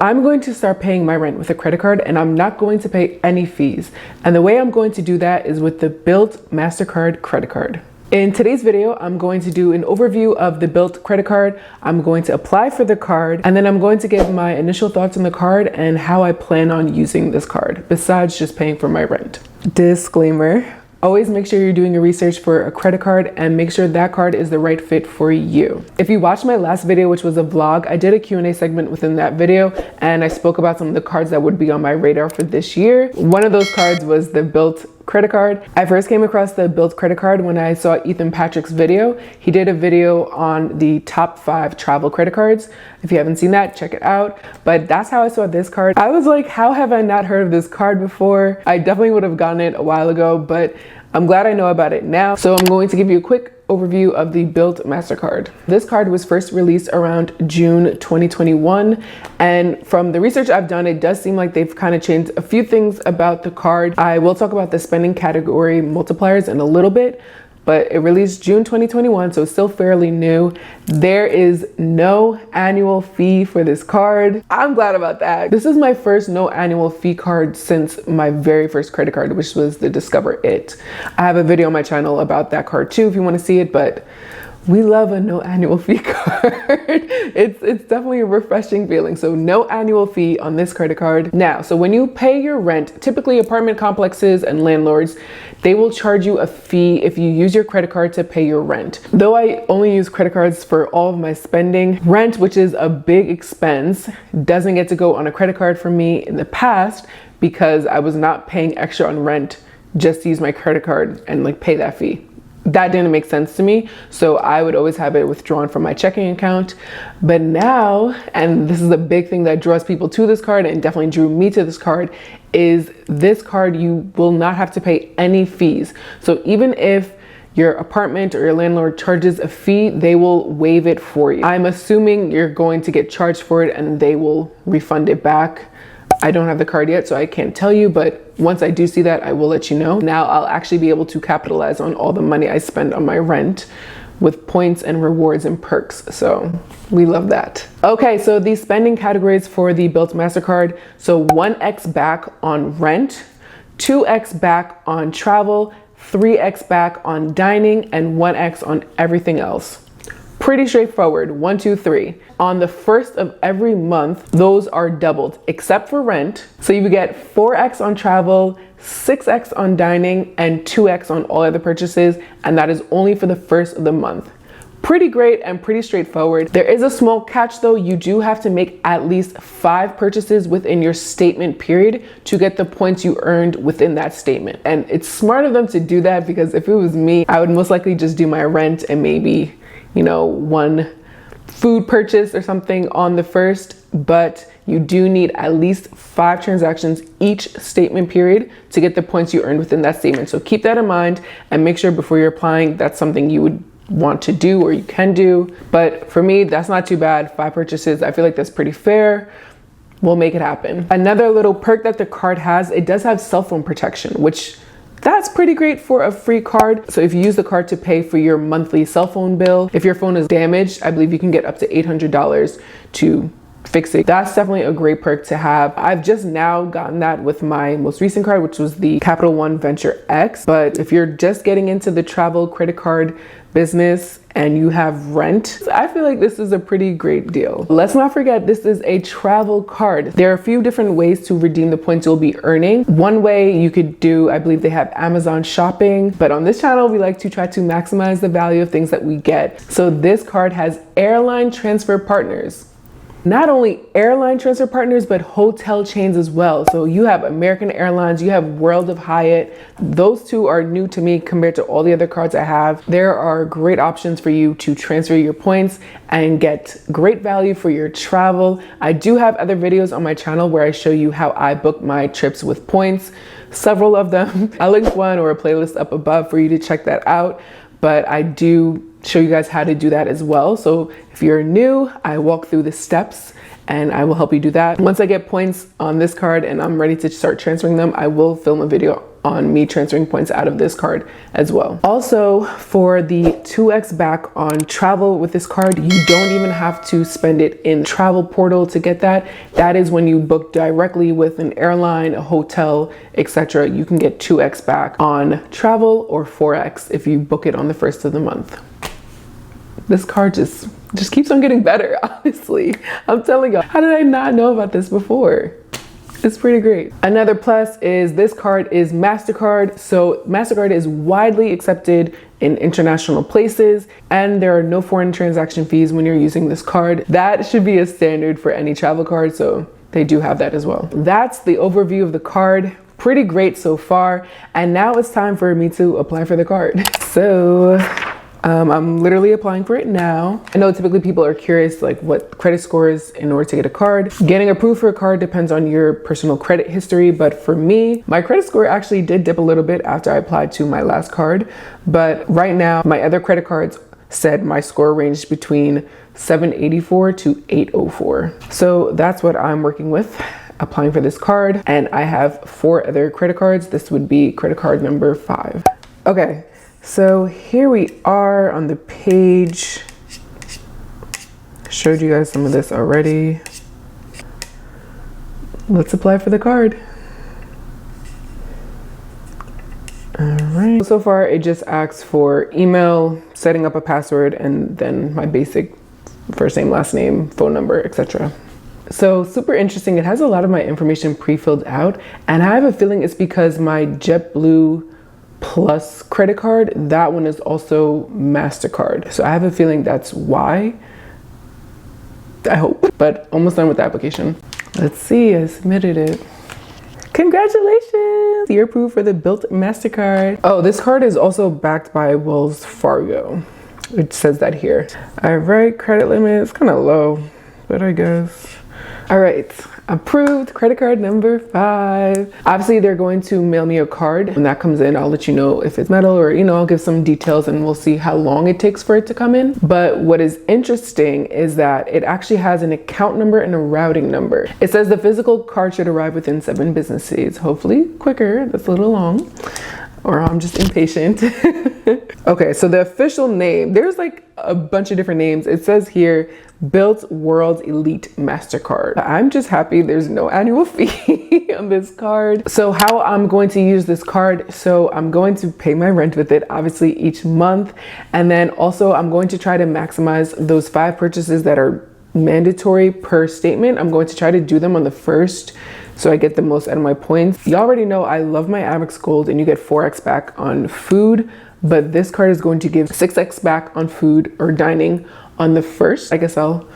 I'm going to start paying my rent with a credit card, and I'm not going to pay any fees. And the way I'm going to do that is with the Bilt Mastercard credit card. In today's video, I'm going to do an overview of the Bilt credit card. I'm going to apply for the card, and then I'm going to give my initial thoughts on the card and how I plan on using this card, besides just paying for my rent. Disclaimer. Always make sure you're doing your research for a credit card and make sure that card is the right fit for you. If you watched my last video, which was a vlog, I did a Q&A segment within that video and I spoke about some of the cards that would be on my radar for this year. One of those cards was the Bilt credit card. I first came across the Bilt credit card when I saw Ethan Patrick's video. He did a video on the top 5 travel credit cards. If you haven't seen that, check it out. But that's how I saw this card. I was like, how have I not heard of this card before? I definitely would have gotten it a while ago, but I'm glad I know about it now. So I'm going to give you a quick overview of the Bilt Mastercard. This card was first released around June 2021. And from the research I've done, it does seem like they've kind of changed a few things about the card. I will talk about the spending category multipliers in a little bit, but it released June 2021, so it's still fairly new. There is no annual fee for this card. I'm glad about that. This is my first no annual fee card since my very first credit card, which was the Discover It. I have a video on my channel about that card too if you want to see it, but we love a no annual fee card. It's definitely a refreshing feeling. So no annual fee on this credit card. Now, so when you pay your rent, typically apartment complexes and landlords, they will charge you a fee if you use your credit card to pay your rent. Though I only use credit cards for all of my spending, rent, which is a big expense, doesn't get to go on a credit card for me in the past because I was not paying extra on rent just to use my credit card and like pay that fee. That didn't make sense to me, so I would always have it withdrawn from my checking account. But now, and this is a big thing that draws people to this card and definitely drew me to this card, is this card you will not have to pay any fees. So even if your apartment or your landlord charges a fee, they will waive it for you. I'm assuming you're going to get charged for it and they will refund it back. I don't have the card yet, so I can't tell you, but once I do see that, I will let you know. Now I'll actually be able to capitalize on all the money I spend on my rent with points and rewards and perks. So we love that. Okay, so the spending categories for the Bilt Mastercard. So 1x back on rent, 2x back on travel, 3x back on dining, and 1x on everything else. Pretty straightforward. 1, 2, 3. On the first of every month, those are doubled, except for rent. So you get 4x on travel, 6x on dining, and 2x on all other purchases, and that is only for the first of the month. Pretty great and pretty straightforward. There is a small catch though. You do have to make at least 5 purchases within your statement period to get the points you earned within that statement. And it's smart of them to do that because if it was me, I would most likely just do my rent and maybe, you know, 1 food purchase or something on the first, but you do need at least 5 transactions each statement period to get the points you earned within that statement. So keep that in mind and make sure before you're applying that's something you would want to do or you can do. But for me, that's not too bad. 5 purchases, I feel like that's pretty fair. We'll make it happen. Another little perk that the card has, it does have cell phone protection, which that's pretty great for a free card. So if you use the card to pay for your monthly cell phone bill, if your phone is damaged, I believe you can get up to $800 to fix it. That's definitely a great perk to have. I've just now gotten that with my most recent card, which was the Capital One Venture X. But if you're just getting into the travel credit card business and you have rent, I feel like this is a pretty great deal. Let's not forget, this is a travel card. There are a few different ways to redeem the points you'll be earning. One way you could do, I believe they have Amazon shopping, but on this channel, we like to try to maximize the value of things that we get. So this card has airline transfer partners. Not only airline transfer partners, but hotel chains as well. So you have American Airlines, you have World of Hyatt. Those two are new to me compared to all the other cards I have. There are great options for you to transfer your points and get great value for your travel. I do have other videos on my channel where I show you how I book my trips with points, several of them. I'll link one or a playlist up above for you to check that out. But I do show you guys how to do that as well. So if you're new, I walk through the steps and I will help you do that. Once I get points on this card and I'm ready to start transferring them, I will film a video on me transferring points out of this card as well. Also, for the 2x back on travel with this card, you don't even have to spend it in travel portal to get that. That is when you book directly with an airline, a hotel, etc. You can get 2x back on travel, or 4x if you book it on the first of the month. This card just keeps on getting better, honestly. I'm telling you, how did I not know about this before? It's pretty great. Another plus is this card is Mastercard. So Mastercard is widely accepted in international places, and there are no foreign transaction fees when you're using this card. That should be a standard for any travel card, so they do have that as well. That's the overview of the card. Pretty great so far. And now it's time for me to apply for the card. So I'm literally applying for it now. I know typically people are curious like what credit score is in order to get a card. Getting approved for a card depends on your personal credit history, but for me, my credit score actually did dip a little bit after I applied to my last card. But right now, my other credit cards said my score ranged between 784 to 804. So that's what I'm working with, applying for this card. And I have 4 other credit cards. This would be credit card number 5. Okay. So here we are on the page. Showed you guys some of this already. Let's apply for the card. All right. So far it just asks for email, setting up a password, and then my basic first name, last name, phone number, etc. So super interesting. It has a lot of my information pre-filled out, and I have a feeling it's because my JetBlue Plus credit card, that one is also MasterCard. So I have a feeling that's why. I hope, but almost done with the application. Let's see, I submitted it. Congratulations, you're approved for the Bilt Mastercard. Oh, this card is also backed by Wells Fargo. It says that here. All right, credit limit is kind of low, but I guess. All right, approved credit card number 5. Obviously they're going to mail me a card. When that comes in, I'll let you know if it's metal or, I'll give some details and we'll see how long it takes for it to come in. But what is interesting is that it actually has an account number and a routing number. It says the physical card should arrive within 7 business days. Hopefully quicker, that's a little long. Or I'm just impatient. Okay, so the official name, there's like a bunch of different names. It says here, Bilt World Elite MasterCard. I'm just happy there's no annual fee on this card. So how I'm going to use this card, so I'm going to pay my rent with it, obviously each month. And then also I'm going to try to maximize those 5 purchases that are mandatory per statement. I'm going to try to do them on the first, so I get the most out of my points. You already know I love my Amex Gold, and you get 4x back on food, but this card is going to give 6x back on food or dining on the first. I guess I'll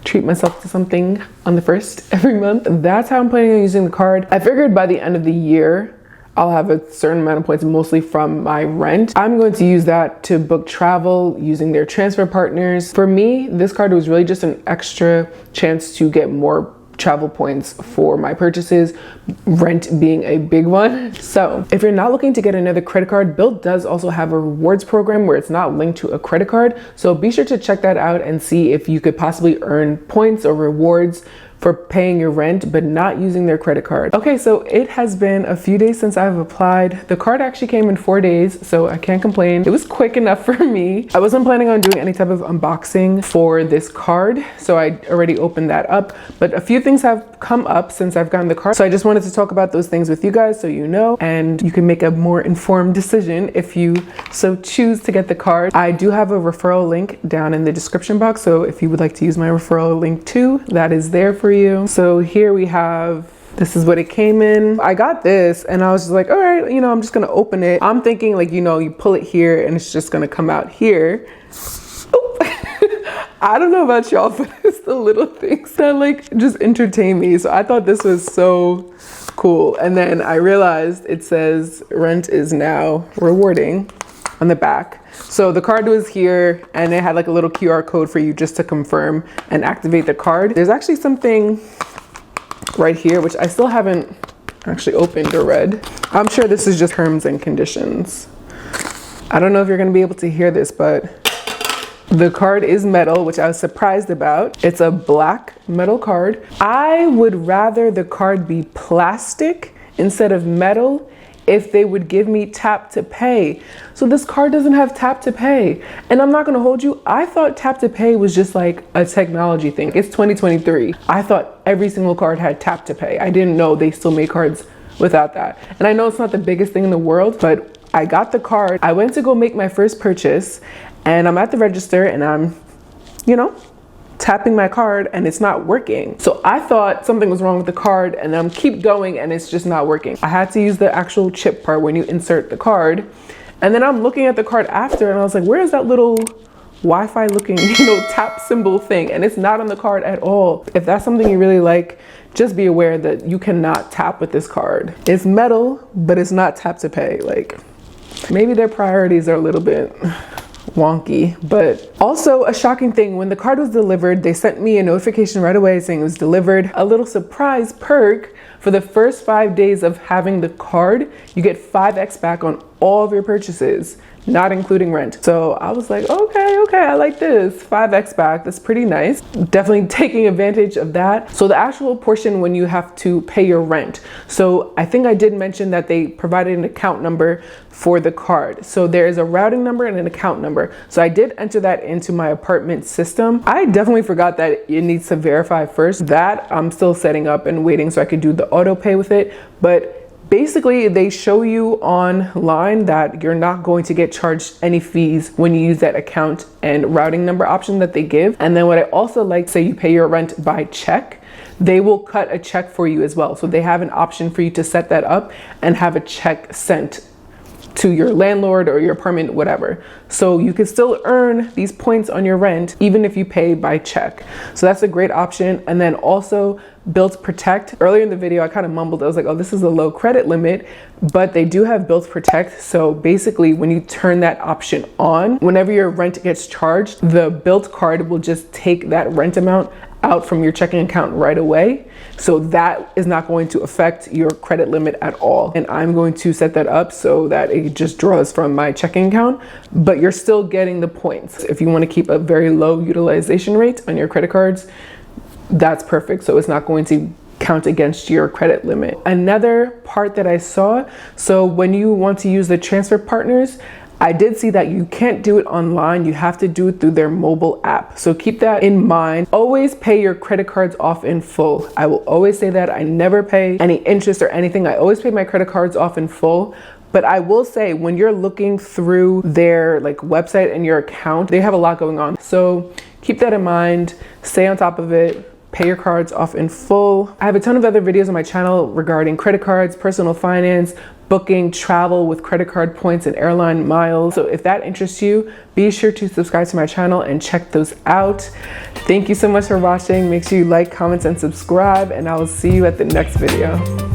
treat myself to something on the first every month. That's how I'm planning on using the card. I figured by the end of the year, I'll have a certain amount of points, mostly from my rent. I'm going to use that to book travel using their transfer partners. For me, this card was really just an extra chance to get more travel points for my purchases, rent being a big one. So if you're not looking to get another credit card, Bilt does also have a rewards program where it's not linked to a credit card. So be sure to check that out and see if you could possibly earn points or rewards for paying your rent but not using their credit card. Okay, so it has been a few days since I've applied. The card actually came in 4 days, so I can't complain. It was quick enough for me. I wasn't planning on doing any type of unboxing for this card, so I already opened that up, but a few things have come up since I've gotten the card. So I just wanted to talk about those things with you guys so you know, and you can make a more informed decision if you so choose to get the card. I do have a referral link down in the description box, so if you would like to use my referral link too, that is there for you. So here we have, this is what it came in. I got this and I was just like, all right, I'm just gonna open it. I'm thinking like, you pull it here and it's just gonna come out here. I don't know about y'all, but it's the little things that like just entertain me. So I thought this was so cool. And then I realized it says rent is now rewarding on the back. So the card was here and it had like a little QR code for you just to confirm and activate the card. There's actually something right here, which I still haven't actually opened or read. I'm sure this is just terms and conditions. I don't know if you're gonna be able to hear this, but the card is metal, which I was surprised about. It's a black metal card. I would rather the card be plastic instead of metal if they would give me tap to pay. So this card doesn't have tap to pay. And I'm not gonna hold you, I thought tap to pay was just like a technology thing. It's 2023. I thought every single card had tap to pay. I didn't know they still made cards without that. And I know it's not the biggest thing in the world, but I got the card. I went to go make my first purchase and I'm at the register and I'm, you know, tapping my card and it's not working. So I thought something was wrong with the card and I'm keep going and it's just not working. I had to use the actual chip part when you insert the card. And then I'm looking at the card after and I was like, where is that little Wi-Fi looking, tap symbol thing? And it's not on the card at all. If that's something you really like, just be aware that you cannot tap with this card. It's metal, but it's not tap to pay. Like, maybe their priorities are a little bit wonky. But also a shocking thing, when the card was delivered, they sent me a notification right away saying it was delivered. A little surprise perk: for the first 5 days of having the card, you get 5x back on all of your purchases, not including rent. So I was like, okay, I like this. 5x back, that's pretty nice. Definitely taking advantage of that. So the actual portion when you have to pay your rent. So I think I did mention that they provided an account number for the card. So there is a routing number and an account number. So I did enter that into my apartment system. I definitely forgot that it needs to verify first. That I'm still setting up and waiting so I could do the auto pay with it. But basically, they show you online that you're not going to get charged any fees when you use that account and routing number option that they give. And then what I also like, say you pay your rent by check, they will cut a check for you as well. So they have an option for you to set that up and have a check sent to your landlord or your apartment, whatever. So you can still earn these points on your rent even if you pay by check. So that's a great option. And then also Bilt Protect. Earlier in the video, I kind of mumbled. I was like, oh, this is a low credit limit, but they do have Bilt Protect. So basically when you turn that option on, whenever your rent gets charged, the Bilt card will just take that rent amount out from your checking account right away. So that is not going to affect your credit limit at all. And I'm going to set that up so that it just draws from my checking account, but you're still getting the points. If you want to keep a very low utilization rate on your credit cards, that's perfect. So it's not going to count against your credit limit. Another part that I saw, so when you want to use the transfer partners, I did see that you can't do it online. You have to do it through their mobile app. So keep that in mind. Always pay your credit cards off in full. I will always say that. I never pay any interest or anything. I always pay my credit cards off in full. But I will say, when you're looking through their website and your account, they have a lot going on. So keep that in mind. Stay on top of it. Pay your cards off in full. I have a ton of other videos on my channel regarding credit cards, personal finance, booking travel with credit card points and airline miles. So if that interests you, be sure to subscribe to my channel and check those out. Thank you so much for watching. Make sure you like, comment, and subscribe, and I will see you at the next video.